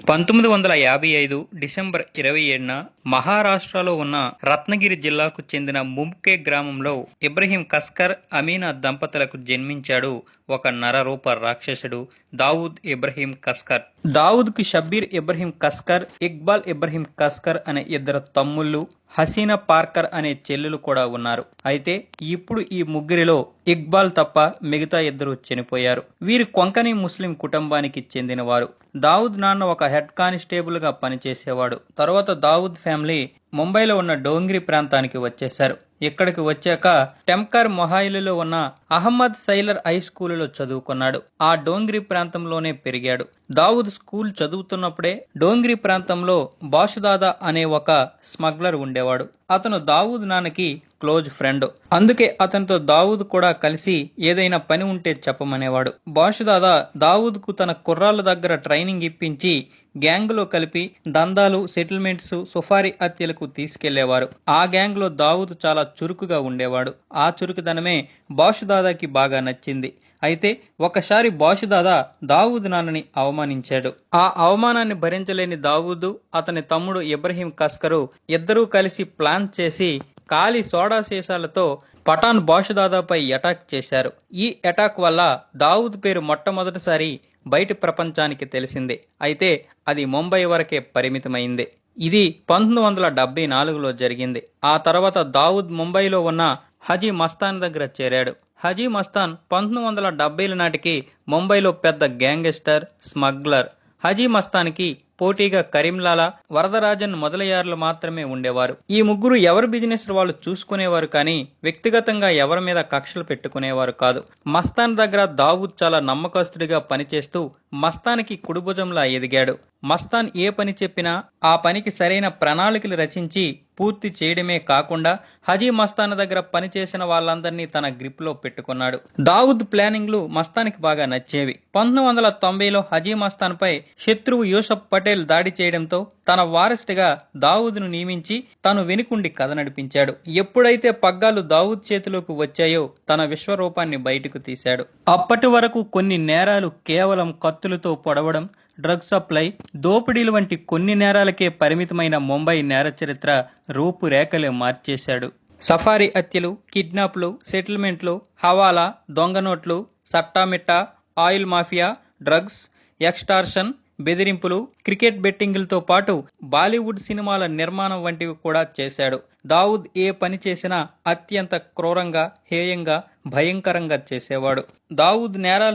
1955 December 27న మహారాష్ట్రలో ఉన్న రత్నగిరి జిల్లాకు చెందిన ముంబ్కే గ్రామంలో ఇబ్రహీం కస్కర్ అమీనా దంపతులకు జన్మించాడు ఒక నరరూప రాక్షసుడు దావూద్ ఇబ్రహీం కస్కర్. దావూద్కు షబ్బీర్ ఇబ్రహీం కస్కర్, ఇక్బాల్ ఇబ్రహీం కస్కర్ అనే ఇద్దరు తమ్ముళ్ళు, హసీనా పార్కర్ అనే చెల్లెలు కూడా ఉన్నారు. అయితే ఇప్పుడు ఈ ముగ్గురిలో ఇక్బాల్ తప్ప మిగతా ఇద్దరు చనిపోయారు. వీరు కొంకణి ముస్లిం కుటుంబానికి చెందినవారు. దావూద్ నాన్న ఒక హెడ్ కానిస్టేబుల్ గా పనిచేసేవాడు. తర్వాత దావూద్ ఫ్యామిలీ ముంబైలో ఉన్న డోంగ్రీ ప్రాంతానికి వచ్చేశారు. ఇక్కడికి వచ్చాక టెంకర్ మొహాయిలులో ఉన్న అహ్మద్ సైలర్ హై స్కూలులో చదువుకున్నాడు. ఆ డోంగ్రీ ప్రాంతంలోనే పెరిగాడు. దావూద్ స్కూల్ చదువుతున్నప్పుడే డోంగ్రీ ప్రాంతంలో బాషుదాదా అనే ఒక స్మగ్లర్ ఉండేవాడు. అతను దావూద్ నాన్నకి క్లోజ్ ఫ్రెండ్. అందుకే అతనితో దావూద్ కూడా కలిసి ఏదైనా పని ఉంటే చెప్పమనేవాడు. బాషుదాదా దావూద్ కు తన కుర్రాళ్ళ దగ్గర ట్రైనింగ్ ఇప్పించి గ్యాంగ్ లో కలిపి దందాలు, సెటిల్మెంట్స్, సుఫారీ హత్యలకు తీసుకెళ్లేవారు. ఆ గ్యాంగ్ లో దావూద్ చాలా చురుకుగా ఉండేవాడు. ఆ చురుకుదనమే బాషుదాదాకి బాగా నచ్చింది. అయితే ఒకసారి బాషుదాదా దావూద్ నాన్నని అవమానించాడు. ఆ అవమానాన్ని భరించలేని దావూద్, అతని తమ్ముడు ఇబ్రహీం కస్కరు ఇద్దరూ కలిసి ప్లాన్ చేసి ఖాళీ సోడా సీసాలతో పఠాన్ బాషుదాదాపై అటాక్ చేశారు. ఈ అటాక్ వల్ల దావూద్ పేరు మొట్టమొదటిసారి బయటి ప్రపంచానికి తెలిసింది. అయితే అది ముంబై వరకే పరిమితమైంది. ఇది 1974లో జరిగింది. ఆ తర్వాత దావూద్ ముంబైలో ఉన్న హజీ మస్తాన్ దగ్గర చేరాడు. హజీ మస్తాన్ 1970ల నాటికి ముంబైలో పెద్ద గ్యాంగ్స్టర్, స్మగ్లర్. హజీ మస్తాన్కి పోటీగా కరీంలాలా, వరదరాజన్ మొదలయ్యారులు మాత్రమే ఉండేవారు. ఈ ముగ్గురు ఎవరి బిజినెస్ వాళ్ళు చూసుకునేవారు కానీ వ్యక్తిగతంగా ఎవరి మీద కక్షలు పెట్టుకునేవారు కాదు. మస్తాన్ దగ్గర దావూద్ చాలా నమ్మకస్తుడిగా పనిచేస్తూ మస్తాన్కి కుడిభుజంలా ఎదిగాడు. మస్తాన్ ఏ పని చెప్పినా ఆ పనికి సరైన ప్రణాళికలు రచించి పూర్తి చేయడమే కాకుండా హజీ మస్తాన్ దగ్గర పనిచేసిన వాళ్ళందరినీ తన గ్రిప్ లో పెట్టుకున్నాడు. దావూద్ ప్లానింగ్లు మస్తాన్కి బాగా నచ్చేవి. 1990లో హజీ మస్తాన్ పై శత్రువు యూసఫ్ పటేల్ దాడి చేయడంతో తన వారసుడిగా దావూద్ను నియమించి తను వెనుకుండి కథ నడిపించాడు. ఎప్పుడైతే పగ్గాలు దావూద్ చేతిలోకి వచ్చాయో తన విశ్వరూపాన్ని బయటకు తీశాడు. అప్పటి వరకు కొన్ని నేరాలు కేవలం కత్తులతో పొడవడం, డ్రగ్ సప్లై, దోపిడీలు వంటి కొన్ని నేరాలకే పరిమితమైన ముంబై నేర చరిత్ర రూపురేఖలే మార్చేశాడు. సఫారీ హత్యలు, కిడ్నాప్లు, సెటిల్మెంట్లు, హవాలా, దొంగ నోట్లు, సట్టామిట్టా, ఆయిల్ మాఫియా, డ్రగ్స్, ఎక్స్టార్షన్, బెదిరింపులు, క్రికెట్ బెట్టింగులతో పాటు బాలీవుడ్ సినిమాల నిర్మాణం వంటివి కూడా చేశాడు. దావూద్ ఏ పని చేసినా అత్యంత క్రూరంగా, హేయంగా, భయంకరంగా చేసేవాడు. దావూద్ నేరాలు